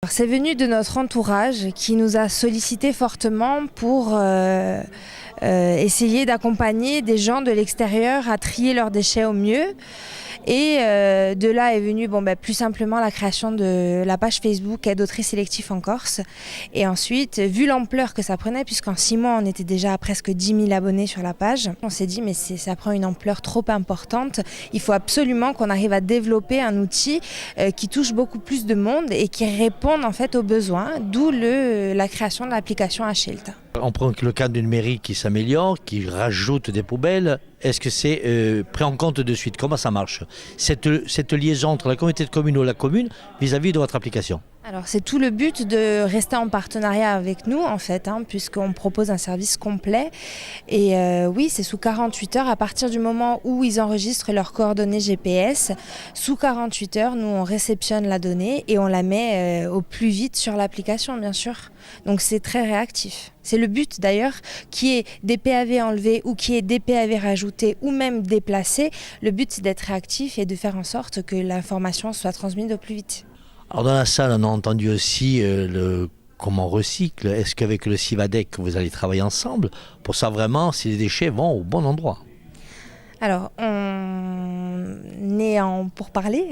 C'est venu de notre entourage qui nous a sollicité fortement pour essayer d'accompagner des gens de l'extérieur à trier leurs déchets au mieux. Et de là est venue plus simplement la création de la page Facebook Aide au tri sélectif en Corse. Et ensuite, vu l'ampleur que ça prenait, puisqu'en 6 mois on était déjà à presque 10 000 abonnés sur la page, on s'est dit mais ça prend une ampleur trop importante. Il faut absolument qu'on arrive à développer un outil qui touche beaucoup plus de monde et qui réponde en fait aux besoins, d'où la création de l'application Ashilt. On prend le cas d'une mairie qui s'améliore, qui rajoute des poubelles. Est-ce que c'est pris en compte de suite? Comment ça marche, cette liaison entre la communauté de communes ou la commune vis-à-vis de votre application? Alors c'est tout le but de rester en partenariat avec nous en fait, puisqu'on propose un service complet. Et oui, c'est sous 48 heures, à partir du moment où ils enregistrent leurs coordonnées GPS, sous 48 heures, nous on réceptionne la donnée et on la met au plus vite sur l'application bien sûr. Donc c'est très réactif. C'est le but d'ailleurs, qu'il y ait des PAV enlevés ou qu'il y ait des PAV rajoutés ou même déplacés. Le but c'est d'être réactif et de faire en sorte que l'information soit transmise au plus vite. Alors dans la salle, on a entendu aussi comment on recycle. Est-ce qu'avec le Civadec, vous allez travailler ensemble pour savoir vraiment si les déchets vont au bon endroit? Alors, on est en pourparlers,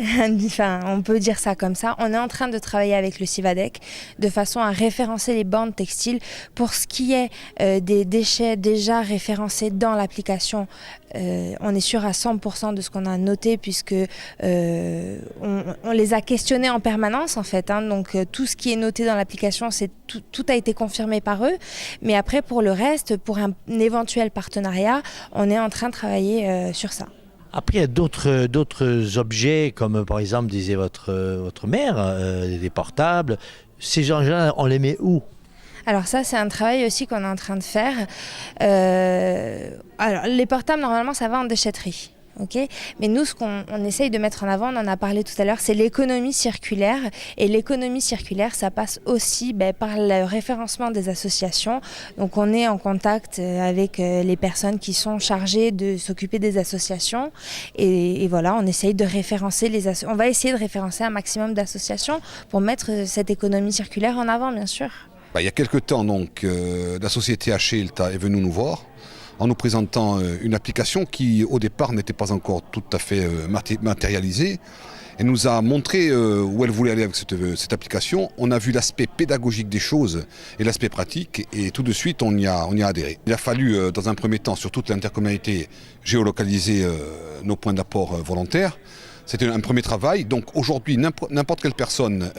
enfin, on peut dire ça comme ça. On est en train de travailler avec le Civadec de façon à référencer les bandes textiles. Pour ce qui est des déchets déjà référencés dans l'application, on est sûr à 100% de ce qu'on a noté puisque on les a questionnés en permanence en fait. Donc tout ce qui est noté dans l'application, tout a été confirmé par eux. Mais après, pour le reste, pour un éventuel partenariat, on est en train de travailler sur ça. Après, il y a d'autres objets, comme par exemple, disait votre mère, des portables. Ces gens-là, on les met où? Alors ça, c'est un travail aussi qu'on est en train de faire. Alors, les portables, normalement, ça va en déchetterie. Okay, mais nous, ce qu'on essaye de mettre en avant, on en a parlé tout à l'heure, c'est l'économie circulaire. Et l'économie circulaire, ça passe aussi par le référencement des associations. Donc on est en contact avec les personnes qui sont chargées de s'occuper des associations. Et voilà, on essaye de référencer on va essayer de référencer un maximum d'associations pour mettre cette économie circulaire en avant, bien sûr. Il y a quelque temps, donc, la société Ashilt est venue nous voir en nous présentant une application qui, au départ, n'était pas encore tout à fait matérialisée. Elle nous a montré où elle voulait aller avec cette application. On a vu l'aspect pédagogique des choses et l'aspect pratique, et tout de suite, on y a adhéré. Il a fallu, dans un premier temps, sur toute l'intercommunalité, géolocaliser nos points d'apport volontaires. C'était un premier travail. Donc aujourd'hui, n'importe quelle personne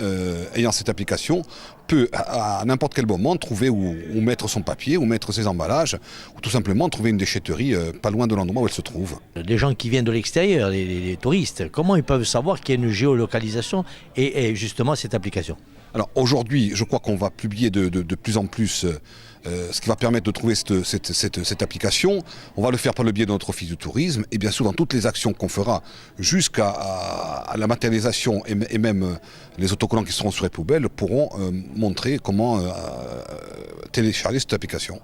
ayant cette application peut à n'importe quel moment trouver où mettre son papier, où mettre ses emballages, ou tout simplement trouver une déchetterie pas loin de l'endroit où elle se trouve. Les gens qui viennent de l'extérieur, les touristes, comment ils peuvent savoir qu'il y a une géolocalisation et justement cette application? Alors aujourd'hui, je crois qu'on va publier de plus en plus ce qui va permettre de trouver cette application. On va le faire par le biais de notre office du tourisme et bien sûr dans toutes les actions qu'on fera jusqu'à la matérialisation et même les autocollants qui seront sur les poubelles pourront montrer comment télécharger cette application.